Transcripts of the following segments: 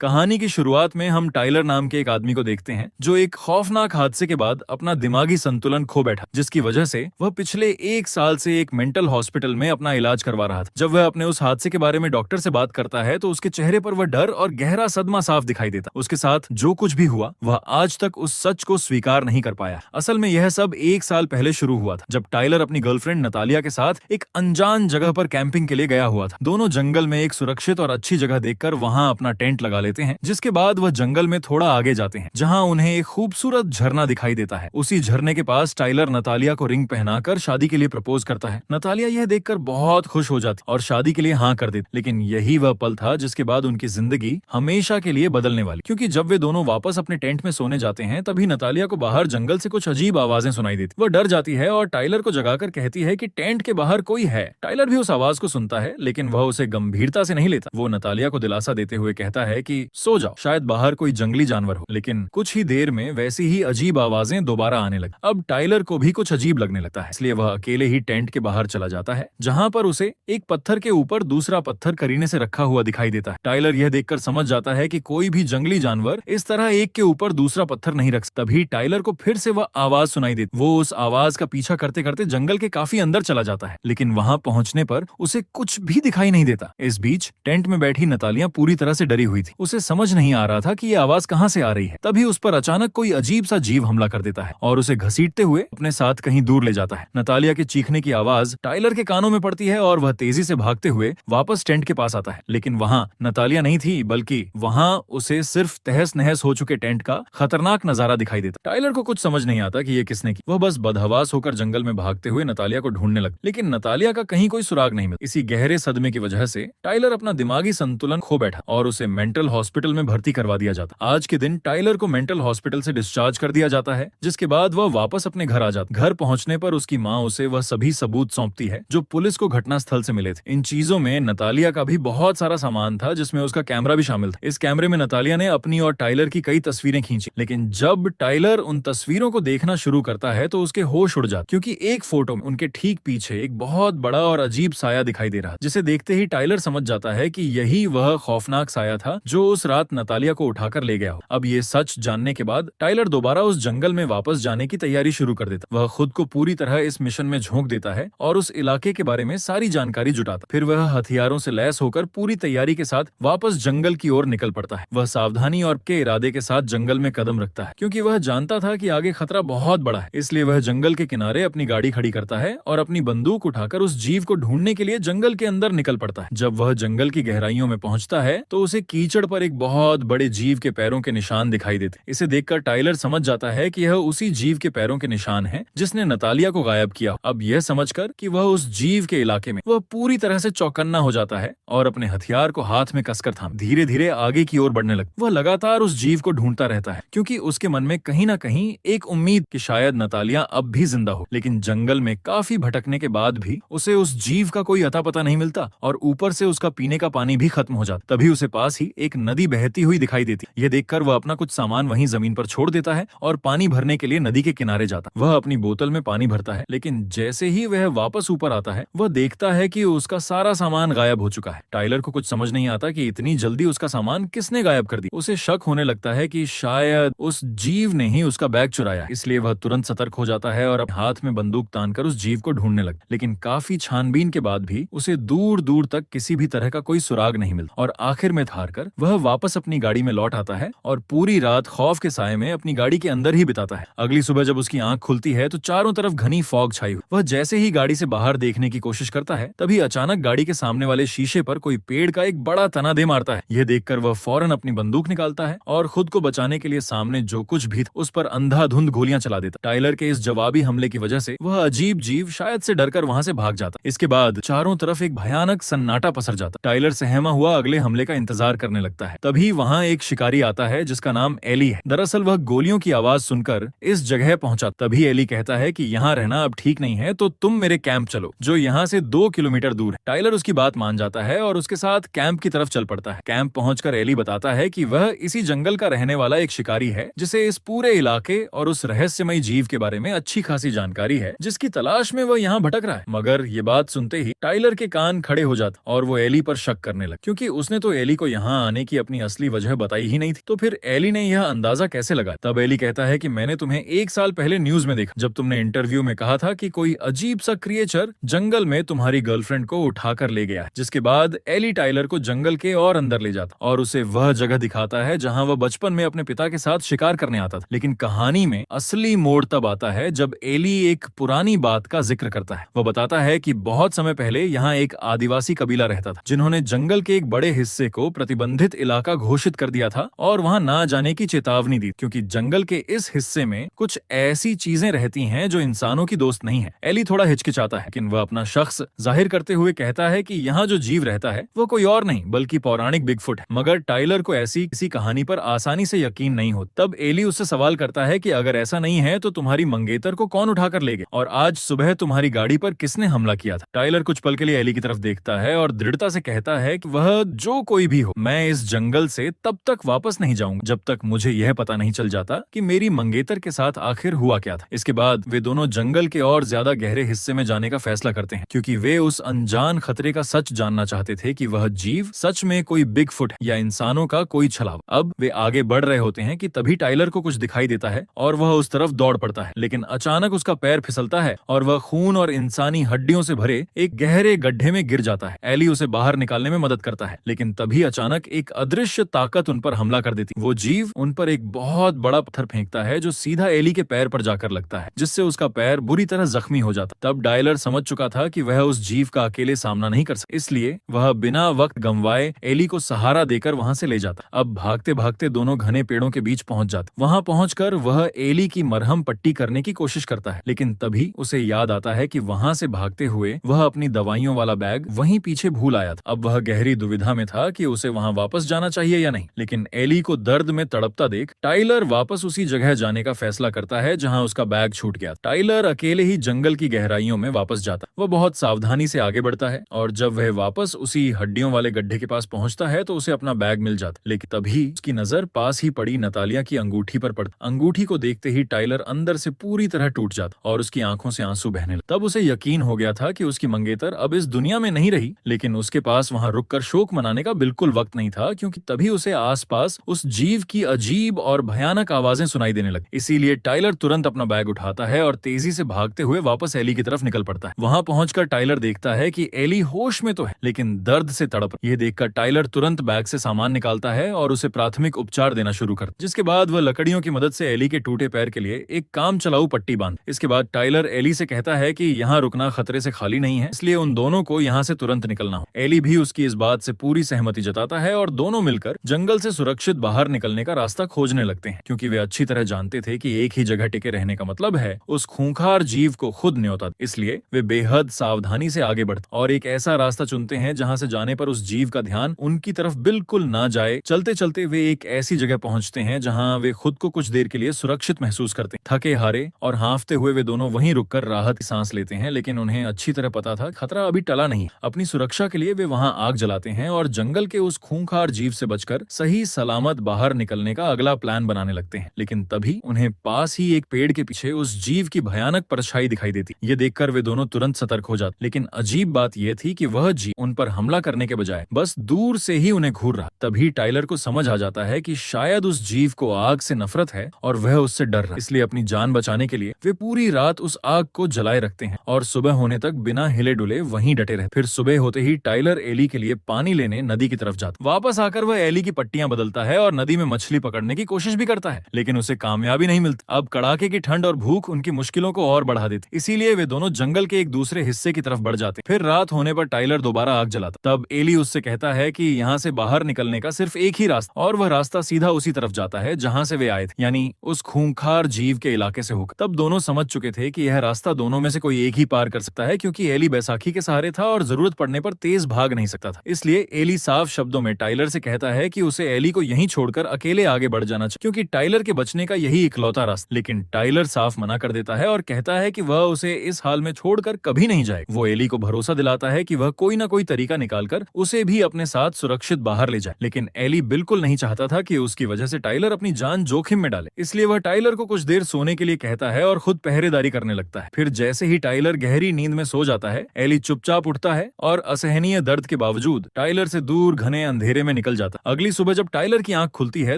कहानी की शुरुआत में हम टाइलर नाम के एक आदमी को देखते हैं जो एक खौफनाक हादसे के बाद अपना दिमागी संतुलन खो बैठा, जिसकी वजह से वह पिछले 1 साल से एक मेंटल हॉस्पिटल में अपना इलाज करवा रहा था। जब वह अपने उस हादसे के बारे में डॉक्टर से बात करता है तो उसके चेहरे पर वह डर और गहरा सदमा साफ दिखाई देता। उसके साथ जो कुछ भी हुआ वह आज तक उस सच को स्वीकार नहीं कर पाया। असल में यह सब 1 साल पहले शुरू हुआ था, जब टाइलर अपनी गर्लफ्रेंड नतालिया के साथ एक अनजान जगह पर कैंपिंग के लिए गया हुआ था। दोनों जंगल में एक सुरक्षित और अच्छी जगह देखकर वहां अपना टेंट लगा लेते हैं, जिसके बाद वह जंगल में थोड़ा आगे जाते हैं जहां उन्हें एक खूबसूरत झरना दिखाई देता है। उसी झरने के पास टाइलर नतालिया को रिंग पहनाकर शादी के लिए प्रपोज करता है। नतालिया यह देखकर बहुत खुश हो जाती और शादी के लिए हाँ कर देती। लेकिन यही वह पल था जिसके बाद उनकी जिंदगी हमेशा के लिए बदलने वाली, क्योंकि जब वे दोनों वापस अपने टेंट में सोने जाते हैं तभी नतालिया को बाहर जंगल से कुछ अजीब आवाजें सुनाई देती। वह डर जाती है और टाइलर को जगाकर कहती है कि टेंट के बाहर कोई है। टाइलर भी उस आवाज को सुनता है, लेकिन वह उसे गंभीरता से नहीं लेता। वो नतालिया को दिलासा देते हुए कहता है कि सो जाओ, शायद बाहर कोई जंगली जानवर हो। लेकिन कुछ ही देर में वैसी ही अजीब आवाजें दोबारा आने लगी। अब टाइलर को भी कुछ अजीब लगने लगता है, इसलिए वह अकेले ही टेंट के बाहर चला जाता है, जहां पर उसे एक पत्थर के ऊपर दूसरा पत्थर करीने से रखा हुआ दिखाई देता है। टाइलर यह देखकर समझ जाता है कि कोई भी जंगली जानवर इस तरह एक के ऊपर दूसरा पत्थर नहीं रख सकता। तभी टाइलर को फिर से वह आवाज सुनाई देती। वो उस आवाज का पीछा करते करते जंगल के काफी अंदर चला जाता है, लेकिन वहां पहुंचने पर उसे कुछ भी दिखाई नहीं देता। इस बीच टेंट में बैठी नतालिया पूरी तरह से डरी हुई थी। उसे समझ नहीं आ रहा था कि ये आवाज कहां से आ रही है। तभी उस पर अचानक कोई अजीब सा जीव हमला कर देता है और उसे घसीटते हुए अपने साथ कहीं दूर ले जाता है। नतालिया के चीखने की आवाज टाइलर के कानों में पड़ती है और वह तेजी से भागते हुए वापस टेंट के पास आता है। लेकिन वहां नतालिया नहीं थी, बल्कि वहां उसे सिर्फ तहस नहस हो चुके टेंट का खतरनाक नजारा दिखाई देता। टाइलर को कुछ समझ नहीं आता कि ये किसने की। वह बस बदहवास होकर जंगल में भागते हुए नतालिया को ढूंढने लगता, लेकिन नतालिया का कहीं कोई सुराग नहीं मिलता। इसी गहरे सदमे की वजह से टाइलर अपना दिमागी संतुलन खो बैठा और उसे मेंटल हॉस्पिटल में भर्ती करवा दिया जाता। आज के दिन टाइलर को मेंटल हॉस्पिटल से डिस्चार्ज कर दिया जाता है, जिसके बाद वह वापस अपने घर आ जाता। घर पहुंचने पर उसकी माँ उसे वह सभी सबूत सौंपती है जो पुलिस को घटनास्थल से मिले थे। इन चीजों में नतालिया का भी बहुत सारा सामान था, जिसमें उसका कैमरा भी शामिल था। इस कैमरे में नतालिया ने अपनी और टाइलर की कई तस्वीरें खींची, लेकिन जब टाइलर उन तस्वीरों को देखना शुरू करता है तो उसके होश उड़ जाते, क्योंकि एक फोटो में उनके ठीक पीछे एक बहुत बड़ा और अजीब साया दिखाई दे रहा, जिसे देखते ही टाइलर समझ जाता है कि यही वह खौफनाक साया था जो उस रात नतालिया को उठाकर ले गया हो। अब ये सच जानने के बाद टाइलर दोबारा उस जंगल में वापस जाने की तैयारी शुरू कर देता। वह खुद को पूरी तरह इस मिशन में झोंक देता है और उस इलाके के बारे में सारी जानकारी जुटाता। फिर वह हथियारों से लैस होकर पूरी तैयारी के साथ वापस जंगल की ओर निकल पड़ता है। वह सावधानी और के इरादे के साथ जंगल में कदम रखता है, क्योंकि वह जानता था कि आगे खतरा बहुत बड़ा है। इसलिए वह जंगल के किनारे अपनी गाड़ी खड़ी करता है और अपनी बंदूक उठाकर उस जीव को ढूंढने के लिए जंगल के अंदर निकल पड़ता है। जब वह जंगल की गहराइयों में पहुंचता है तो उसे कीचड़ पर एक बहुत बड़े जीव के पैरों के निशान दिखाई देते। इसे देखकर टाइलर समझ जाता है कि यह उसी जीव के पैरों के निशान हैं जिसने नतालिया को गायब किया। अब यह समझकर कि वह उस जीव के इलाके में, वह पूरी तरह से चौकन्ना हो जाता है और अपने हथियार को हाथ में कसकर थाम धीरे धीरे आगे की ओर बढ़ने लगता। वह लगातार उस जीव को ढूंढता रहता है, क्योंकि उसके मन में कहीं ना कहीं एक उम्मीद कि शायद नतालिया अब भी जिंदा हो। लेकिन जंगल में काफी भटकने के बाद भी उसे उस जीव का कोई अता पता नहीं मिलता और ऊपर से उसका पीने का पानी भी खत्म हो जाता। तभी उसे पास ही एक नदी बहती हुई दिखाई देती। यह देखकर वह अपना कुछ सामान वहीं जमीन पर छोड़ देता है और पानी भरने के लिए नदी के किनारे जाता। वह अपनी बोतल में पानी भरता है, लेकिन जैसे ही वह वापस ऊपर आता है वह देखता है कि उसका सारा सामान गायब हो चुका है। टाइलर को कुछ समझ नहीं आता कि इतनी जल्दी उसका सामान किसने गायब कर दिया। उसे शक होने लगता है कि शायद उस जीव ने ही उसका बैग चुराया, इसलिए वह तुरंत सतर्क हो जाता है और अपने हाथ में बंदूक तानकर उस जीव को ढूंढने लगता। लेकिन काफी छानबीन के बाद भी उसे दूर दूर तक किसी भी तरह का कोई सुराग नहीं मिलता और आखिर में हार कर वह वापस अपनी गाड़ी में लौट आता है और पूरी रात खौफ के साए में अपनी गाड़ी के अंदर ही बिताता है। अगली सुबह जब उसकी आंख खुलती है तो चारों तरफ घनी फॉग छाई हुई। वह जैसे ही गाड़ी से बाहर देखने की कोशिश करता है तभी अचानक गाड़ी के सामने वाले शीशे पर कोई पेड़ का एक बड़ा तना दे मारता है। यह देखकर वह फौरन अपनी बंदूक निकालता है और खुद को बचाने के लिए सामने जो कुछ भी था उस पर अंधाधुंध गोलियां चला देता। टाइलर के इस जवाबी हमले की वजह से वह अजीब जीव शायद से डरकर वहां से भाग जाता। इसके बाद चारों तरफ एक भयानक सन्नाटा पसर जाता। टाइलर सहमा हुआ अगले हमले का इंतजार करने लगता है। तभी वहां एक शिकारी आता है जिसका नाम एली है। दरअसल वह गोलियों की आवाज सुनकर इस जगह पहुंचा। तभी एली कहता है कि यहाँ रहना अब ठीक नहीं है, तो तुम मेरे कैंप चलो, जो यहाँ से 2 किलोमीटर दूर है। टाइलर उसकी बात मान जाता है और उसके साथ कैंप की तरफ चल पड़ता है। कैंप पहुंचकर एली बताता है कि वह इसी जंगल का रहने वाला एक शिकारी है जिसे इस पूरे इलाके और उस रहस्यमयी जीव के बारे में अच्छी खासी जानकारी है, जिसकी तलाश में वह यहाँ भटक रहा है। मगर ये बात सुनते ही टाइलर के कान खड़े हो जाते और वो एली पर शक करने लगे, क्योंकि उसने तो एली को यहाँ आने की अपनी असली वजह बताई ही नहीं थी। तो फिर एली ने यह अंदाजा कैसे लगा? तब एली कहता है कि मैंने तुम्हें 1 साल पहले न्यूज में देखा, जब तुमने इंटरव्यू में कहा था कि कोई अजीब सा क्रिएचर जंगल में तुम्हारी गर्लफ्रेंड को उठाकर ले गया। जिसके बाद एली टाइलर को जंगल के और अंदर ले जाता और उसे वह जगह दिखाता है जहां वह बचपन में अपने पिता के साथ शिकार करने आता था। लेकिन कहानी में असली मोड़ तब आता है जब एली एक पुरानी बात का जिक्र करता है। वह बताता है कि बहुत समय पहले यहाँ एक आदिवासी कबीला रहता था, जिन्होंने जंगल के एक बड़े हिस्से को प्रतिबंधित इलाका घोषित कर दिया था और वहां ना जाने की चेतावनी दी, क्योंकि जंगल के इस हिस्से में कुछ ऐसी चीजें रहती हैं जो इंसानों की दोस्त नहीं है। एली थोड़ा हिचकिचाता है, लेकिन वह अपना शख्स जाहिर करते हुए कहता है कि यहाँ जो जीव रहता है वो कोई और नहीं बल्कि पौराणिक बिगफुट है। मगर टाइलर को ऐसी किसी कहानी पर आसानी से यकीन नहीं होता। तब एली उससे सवाल करता है कि अगर ऐसा नहीं है तो तुम्हारी मंगेतर को कौन उठाकर ले गया, और आज सुबह तुम्हारी गाड़ी पर किसने हमला किया था? टाइलर कुछ पल के लिए एली की तरफ देखता है और दृढ़ता से कहता है कि वह जो कोई भी हो, मैं इस जंगल से तब तक वापस नहीं जाऊंगा जब तक मुझे यह पता नहीं चल जाता कि मेरी मंगेतर के साथ आखिर हुआ क्या था। इसके बाद वे दोनों जंगल के और ज्यादा गहरे हिस्से में जाने का फैसला करते हैं, क्योंकि वे उस अनजान खतरे का सच जानना चाहते थे कि वह जीव सच में कोई बिगफुट या इंसानों का कोई छलावा। अब वे आगे बढ़ रहे होते हैं कि तभी टाइलर को कुछ दिखाई देता है और वह उस तरफ दौड़ पड़ता है, लेकिन अचानक उसका पैर फिसलता है और वह खून और इंसानी हड्डियों से भरे एक गहरे गड्ढे में गिर जाता है। एली उसे बाहर निकालने में मदद करता है, लेकिन तभी अचानक एक अदृश्य ताकत उन पर हमला कर देती। वो जीव उन पर एक बहुत बड़ा पत्थर फेंकता है जो सीधा एली के पैर पर जाकर लगता है, जिससे उसका पैर बुरी तरह जख्मी हो जाता। तब टाइलर समझ चुका था कि वह उस जीव का अकेले सामना नहीं कर सकता, इसलिए वह बिना वक्त गंवाए एली को सहारा देकर वहां से ले जाता। अब भागते भागते दोनों घने पेड़ों के बीच पहुंच जाते। वहां पहुंचकर वह एली की मरहम पट्टी करने की कोशिश करता है, लेकिन तभी उसे याद आता है कि वहां से भागते हुए वह अपनी दवाइयों वाला बैग वहीं पीछे भूल आया था। अब वह गहरी दुविधा में था कि उसे वहां वापस जाना चाहिए या नहीं, लेकिन एली को दर्द में तड़पता देख टाइलर वापस उसी जगह जाने का फैसला करता है जहां उसका बैग छूट गया। टाइलर अकेले ही जंगल की गहराइयों में वापस जाता। वह बहुत सावधानी से आगे बढ़ता है और जब वह वापस उसी हड्डियों वाले गड्ढे के पास पहुंचता है तो उसे अपना बैग मिल जाता, लेकिन तभी उसकी नजर पास ही पड़ी नतालिया की अंगूठी पर पड़ती। अंगूठी को देखते ही टाइलर अंदर से पूरी तरह टूट जाता और उसकी आंखों से आंसू बहने लगे। तब उसे यकीन हो गया था कि उसकी मंगेतर अब इस दुनिया में नहीं रही, लेकिन उसके पास वहां रुककर शोक मनाने का बिल्कुल वक्त नहीं था, क्योंकि तभी उसे आसपास उस जीव की अजीब और भयानक आवाजें सुनाई देने लगी। इसीलिए टाइलर तुरंत अपना बैग उठाता है और तेजी से भागते हुए वापस एली की तरफ निकल पड़ता है। वहां पहुंचकर टाइलर देखता है कि एली होश में तो है, लेकिन दर्द से तड़प। यह देखकर टाइलर तुरंत बैग से सामान निकालता है और उसे प्राथमिक उपचार देना शुरू करता, जिसके बाद वह लकड़ियों की मदद से एली के टूटे पैर के लिए एक काम चलाऊ पट्टी बांध। इसके बाद टाइलर एली से कहता है कि यहाँ रुकना खतरे से खाली नहीं है, इसलिए उन दोनों को यहाँ से तुरंत निकलना हो। एली भी उसकी इस बात से पूरी सहमति जताता है और दोनों मिलकर जंगल से सुरक्षित बाहर निकलने का रास्ता खोजने लगते हैं, क्योंकि वे अच्छी तरह जानते थे कि एक ही जगह टिके रहने का मतलब है उस खूंखार जीव को खुद न्योता। इसलिए वे बेहद सावधानी से आगे बढ़ते और एक ऐसा रास्ता चुनते हैं जहां से जाने पर उस जीव का ध्यान उनकी तरफ बिल्कुल ना जाए। चलते चलते वे एक ऐसी जगह पहुंचते हैं जहां वे खुद को कुछ देर के लिए सुरक्षित महसूस करते हैं। थके हारे और हांफते हुए वे दोनों वहीं रुककर राहत की सांस लेते हैं, लेकिन उन्हें अच्छी तरह पता था खतरा अभी टला नहीं। अपनी सुरक्षा के लिए वे वहां आग जलाते हैं और जंगल के उस खूंखार जीव से बचकर सही सलामत बाहर निकलने का अगला प्लान बनाने लगते हैं। लेकिन तभी उन्हें पास ही एक पेड़ के पीछे उस जीव की भयानक परछाई दिखाई देती। ये देखकर वे दोनों तुरंत सतर्क हो जाते, लेकिन अजीब बात यह थी कि वह जीव उन पर हमला करने के बजाय बस दूर से ही उन्हें घूर रहा। तभी टाइलर को समझ आ जाता है कि शायद उस जीव को आग से नफरत है और वह उससे डर रहा। इसलिए अपनी जान बचाने के लिए वे पूरी रात उस आग को जलाए रखते हैं और सुबह होने तक बिना हिले डुले वहीं डटे रहे। फिर सुबह होते ही टाइलर एली के लिए पानी लेने नदी की तरफ जाता। वापस आकर वह एली की पट्टियां बदलता है और नदी में मछली पकड़ने की कोशिश भी करता है, लेकिन उसे कामयाबी नहीं मिलती। अब कड़ाके की ठंड और भूख उनकी मुश्किलों को और बढ़ा देती, इसीलिए वे दोनों जंगल के एक दूसरे हिस्से की तरफ बढ़ जाते। फिर रात होने पर टाइलर दोबारा आग जलाता। तब एली उससे कहता है कि यहाँ से बाहर निकलने का सिर्फ एक ही रास्ता, और वह रास्ता सीधा उसी तरफ जाता है जहाँ से वे आए थे, यानी उस खूंखार जीव के इलाके से होकर। तब दोनों समझ चुके थे कि यह रास्ता दोनों में से कोई एक ही पार कर सकता है, क्योंकि एली बैसाखी के सहारे था और जरूरत पड़ने पर तेज भाग नहीं सकता था। इसलिए एली साफ शब्दों में टाइलर से कहता है कि उसे एली को यहीं छोड़कर अकेले आगे बढ़ जाना चाहिए, क्योंकि टाइलर के बचने का यही इकलौता रास्ता। लेकिन टाइलर साफ मना कर देता है और कहता है कि वह उसे इस हाल में छोड़कर कभी नहीं जाएगा। वो एली को भरोसा दिलाता है कि वह कोई ना कोई तरीका निकालकर उसे भी अपने साथ सुरक्षित बाहर ले जाए, लेकिन एली बिल्कुल नहीं चाहता था कि उसकी वजह से टाइलर अपनी जान जोखिम में डाले। इसलिए वह टाइलर को कुछ देर सोने के लिए कहता है और खुद पहरेदारी करने लगता है। फिर जैसे ही टाइलर गहरी नींद में सो जाता है, एली चुपचाप उठता है और असहनीय दर्द के बावजूद टाइलर से दूर घने अंधेरे में में निकल जाता। अगली सुबह जब टाइलर की आंख खुलती है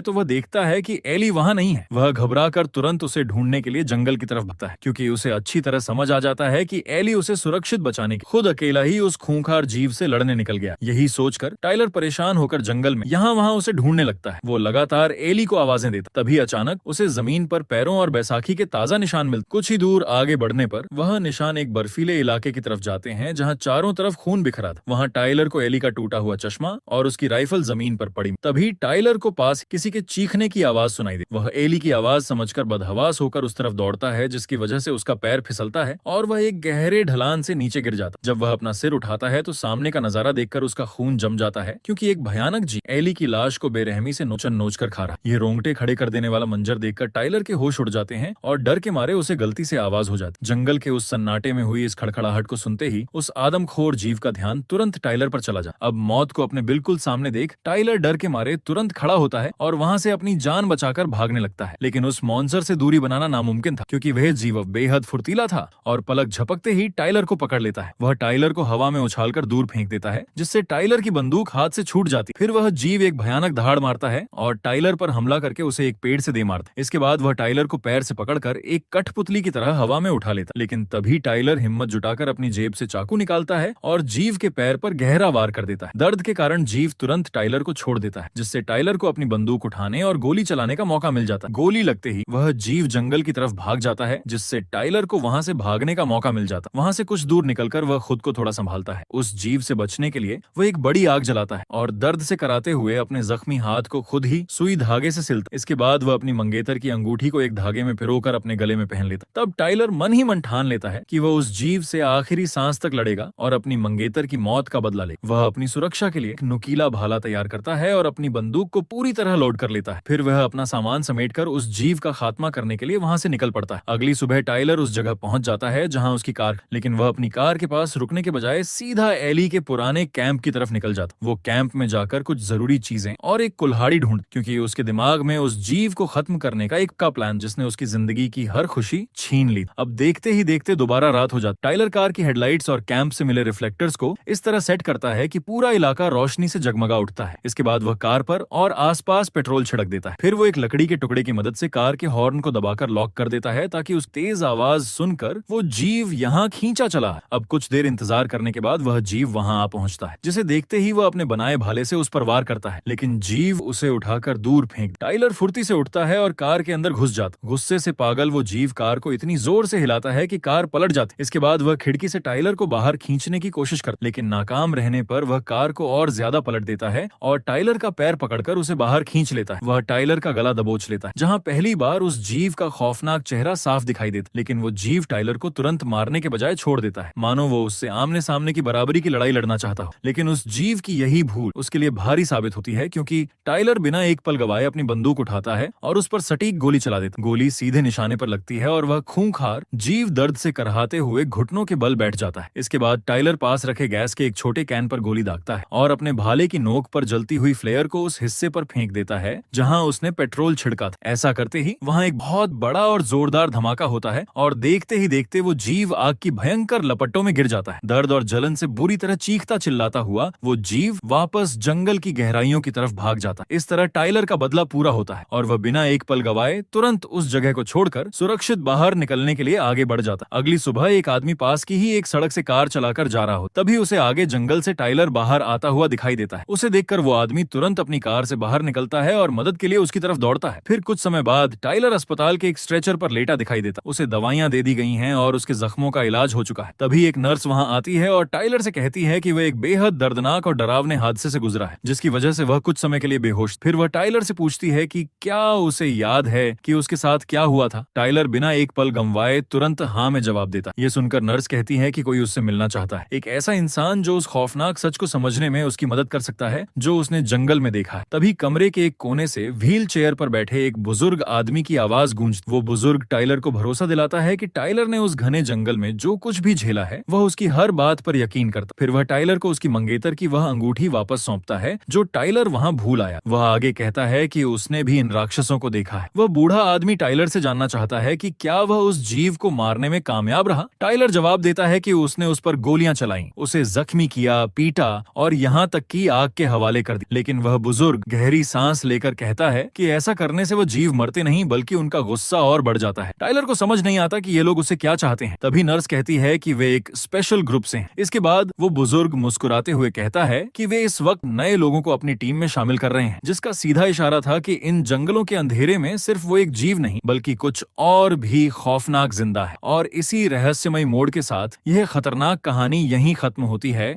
तो वह देखता है कि एली वहां नहीं है। वह घबराकर तुरंत उसे ढूंढने के लिए जंगल की तरफ भागता है, क्योंकि उसे अच्छी तरह समझ आ जाता है कि एली उसे सुरक्षित बचाने के खुद अकेला ही उस खूंखार जीव से लड़ने निकल गया। यही सोचकर टाइलर परेशान होकर जंगल में यहाँ वहाँ उसे ढूंढने लगता है। वो लगातार एली को आवाजें देता। तभी अचानक उसे जमीन पर पैरों और बैसाखी के ताजा निशान मिलते। कुछ ही दूर आगे बढ़ने पर वह निशान एक बर्फीले इलाके की तरफ जाते हैं जहाँ चारों तरफ खून बिखरा था। वहाँ टाइलर को एली का टूटा हुआ चश्मा और उसकी राइफल जमीन पर पड़ी। तभी टाइलर को पास किसी के चीखने की आवाज सुनाई दी। वह एली की आवाज समझकर बदहवास होकर उस तरफ दौड़ता है, जिसकी वजह से उसका पैर फिसलता है और वह एक गहरे ढलान से नीचे गिर जाता। जब वह अपना सिर उठाता है तो सामने का नजारा देखकर उसका खून जम जाता है, क्योंकि एक भयानक जीव एली की लाश को बेरहमी से नोच कर खा रहा। ये रोंगटे खड़े कर देने वाला मंजर देखकर टाइलर के होश उड़ जाते हैं और डर के मारे उसे गलती से आवाज हो जाती। जंगल के उस सन्नाटे में हुई इस खड़खड़ाहट को सुनते ही उस आदमखोर जीव का ध्यान तुरंत टाइलर पर चला जाता। अब मौत को अपने बिल्कुल सामने देख टाइलर डर के मारे तुरंत खड़ा होता है और वहां से अपनी जान बचाकर भागने लगता है। लेकिन उस मॉन्स्टर से दूरी बनाना नामुमकिन था, क्योंकि वह जीव बेहद फुर्तीला था और पलक झपकते ही टाइलर को पकड़ लेता है। वह टाइलर को हवा में उछालकर दूर फेंक देता है, जिससे टाइलर की बंदूक हाथ से छूट जाती। फिर वह जीव एक भयानक दहाड़ मारता है और टाइलर पर हमला करके उसे एक पेड़ से दे मारता। इसके बाद वह टाइलर को पैर से पकड़कर एक कठपुतली की तरह हवा में उठा लेता। लेकिन तभी टाइलर हिम्मत जुटाकर अपनी जेब से चाकू निकालता है और जीव के पैर पर गहरा वार कर देता है। दर्द के कारण जीव तुरंत टाइलर को छोड़ देता है, जिससे टाइलर को अपनी बंदूक उठाने और गोली चलाने का मौका मिल जाता है। गोली लगते ही वह जीव जंगल की तरफ भाग जाता है, जिससे टाइलर को वहां से भागने का मौका मिल जाता। वहां से कुछ दूर निकलकर वह खुद को थोड़ा संभालता है। उस जीव से बचने के लिए वह एक बड़ी आग जलाता है और दर्द से कराते हुए अपने जख्मी हाथ को खुद ही सुई धागे से सिलता। इसके बाद वह अपनी मंगेतर की अंगूठी को एक धागे में पिरोकर अपने गले में पहन लेता। तब टाइलर मन ही मन ठान लेता है कि वह उस जीव से आखिरी सांस तक लड़ेगा और अपनी मंगेतर की मौत का बदला ले। वह अपनी सुरक्षा के लिए एक नुकीला भाला तैयार करता है और अपनी बंदूक को पूरी तरह लोड कर लेता है। फिर वह अपना सामान समेटकर उस जीव का खात्मा करने के लिए वहां से निकल पड़ता है। अगली सुबह टाइलर उस जगह पहुंच जाता है जहां उसकी कार, लेकिन वह अपनी कार के पास रुकने के बजाय सीधा एली के पुराने कैंप की तरफ निकल जाता। वो कैंप में जाकर कुछ जरूरी चीजें और एक कुल्हाड़ी ढूंढ, क्योंकि उसके दिमाग में उस जीव को खत्म करने का एक का प्लान जिसने उसकी जिंदगी की हर खुशी छीन ली। अब देखते ही देखते दोबारा रात हो जाती। टाइलर कार की हेडलाइट्स और कैंप से मिले रिफ्लेक्टर्स को इस तरह सेट करता है कि पूरा इलाका रोशनी से जगमगा उठता है। इसके बाद वह कार पर और आसपास पेट्रोल छिड़क देता है। फिर वो एक लकड़ी के टुकड़े की मदद से कार के हॉर्न को दबाकर लॉक कर देता है, ताकि उस तेज आवाज सुनकर वो जीव यहाँ खींचा चला है। अब कुछ देर इंतजार करने के बाद वह जीव वहां आ पहुंचता है, जिसे देखते ही वह अपने बनाए भाले से उस पर वार करता है, लेकिन जीव उसे उठाकर दूर फेंक। टाइलर फुर्ती से उठता है और कार के अंदर घुस जाता। गुस्से से पागल वो जीव कार को इतनी जोर से हिलाता है कि कार पलट जाती। इसके बाद वह खिड़की से टाइलर को बाहर खींचने की कोशिश करता, लेकिन नाकाम रहने पर वह कार को और ज्यादा पलट देता है और टाइलर का पैर पकड़कर उसे बाहर खींच लेता है। वह टाइलर का गला दबोच लेता है, जहां पहली बार उस जीव का खौफनाक चेहरा साफ दिखाई देता। लेकिन वो जीव टाइलर को तुरंत मारने के बजाय छोड़ देता है, मानो वो उससे आमने सामने की बराबरी की लड़ाई लड़ना चाहता हो। लेकिन उस जीव की यही भूल उसके लिए भारी साबित होती है, क्योंकि टाइलर बिना एक पल गवाए अपनी बंदूक उठाता है और उस पर सटीक गोली चला देता। गोली सीधे निशाने पर लगती है और वह खूंखार जीव दर्द से करहाते हुए घुटनों के बल बैठ जाता है। इसके बाद टाइलर पास रखे गैस के एक छोटे कैन पर गोली दागता है और अपने भाले की नोक पर जलती हुई फ्लेयर को उस हिस्से पर फेंक देता है जहां उसने पेट्रोल छिड़का था। ऐसा करते ही वहां एक बहुत बड़ा और जोरदार धमाका होता है और देखते ही देखते वो जीव आग की भयंकर लपटों में गिर जाता है। दर्द और जलन से बुरी तरह चीखता चिल्लाता हुआ वो जीव वापस जंगल की गहराइयों की तरफ भाग जाता है। इस तरह टाइलर का बदला पूरा होता है और वह बिना एक पल गवाए तुरंत उस जगह को छोड़कर सुरक्षित बाहर निकलने के लिए आगे बढ़ जाता। अगली सुबह एक आदमी पास की ही एक सड़क से कार चलाकर जा रहा हो, तभी उसे आगे जंगल से टाइलर बाहर आता हुआ दिखाई देता है। उसे देखकर वो आदमी तुरंत अपनी कार से बाहर निकलता है और मदद के लिए उसकी तरफ दौड़ता है। फिर कुछ समय बाद टाइलर अस्पताल के एक स्ट्रेचर पर लेटा दिखाई देता। उसे दवाइयां दे दी गई हैं और उसके जख्मों का इलाज हो चुका है। तभी एक नर्स वहां आती है और टाइलर से कहती है कि वह एक बेहद दर्दनाक और डरावने हादसे से गुजरा है, जिसकी वजह से वह कुछ समय के लिए बेहोश। फिर वह टाइलर से पूछती है कि क्या उसे याद है कि उसके साथ क्या हुआ था। टाइलर बिना एक पल गंवाए तुरंत हाँ में जवाब देता। ये सुनकर नर्स कहती है कि कोई उससे मिलना चाहता है, एक ऐसा इंसान जो उस खौफनाक सच को समझने में उसकी मदद कर सकता है जो उसने जंगल में देखा है। तभी कमरे के एक कोने से व्हील चेयर पर बैठे एक बुजुर्ग आदमी की आवाज गूंजती। वो बुजुर्ग टाइलर को भरोसा दिलाता है कि टाइलर ने उस घने जंगल में जो कुछ भी झेला है वह उसकी हर बात पर यकीन करता। फिर वह टाइलर को उसकी मंगेतर की वह अंगूठी वापस सौंपता है जो टाइलर वहां भूल आया। वह आगे कहता है कि उसने भी इन राक्षसों को देखा है। वह बूढ़ा आदमी टाइलर से जानना चाहता है कि क्या वह उस जीव को मारने में कामयाब रहा। टाइलर जवाब देता है कि उसने उस पर गोलियां चलाई, उसे जख्मी किया, पीटा और यहाँ तक कि आग के हवाले हवाले कर दी। लेकिन वह बुजुर्ग गहरी सांस लेकर कहता है कि ऐसा करने से वो जीव मरते नहीं बल्कि उनका गुस्सा और बढ़ जाता है। टाइलर को समझ नहीं आता कि ये लोग उसे क्या चाहते हैं। तभी नर्स कहती है कि वे एक स्पेशल ग्रुप से हैं। इसके बाद वो बुजुर्ग मुस्कुराते हुए कहता है कि वे इस वक्त नए लोगों को अपनी टीम में शामिल कर रहे हैं, जिसका सीधा इशारा था कि इन जंगलों के अंधेरे में सिर्फ वो एक जीव नहीं बल्कि कुछ और भी खौफनाक जिंदा है। और इसी रहस्यमय मोड़ के साथ यह खतरनाक कहानी यहीं खत्म होती है।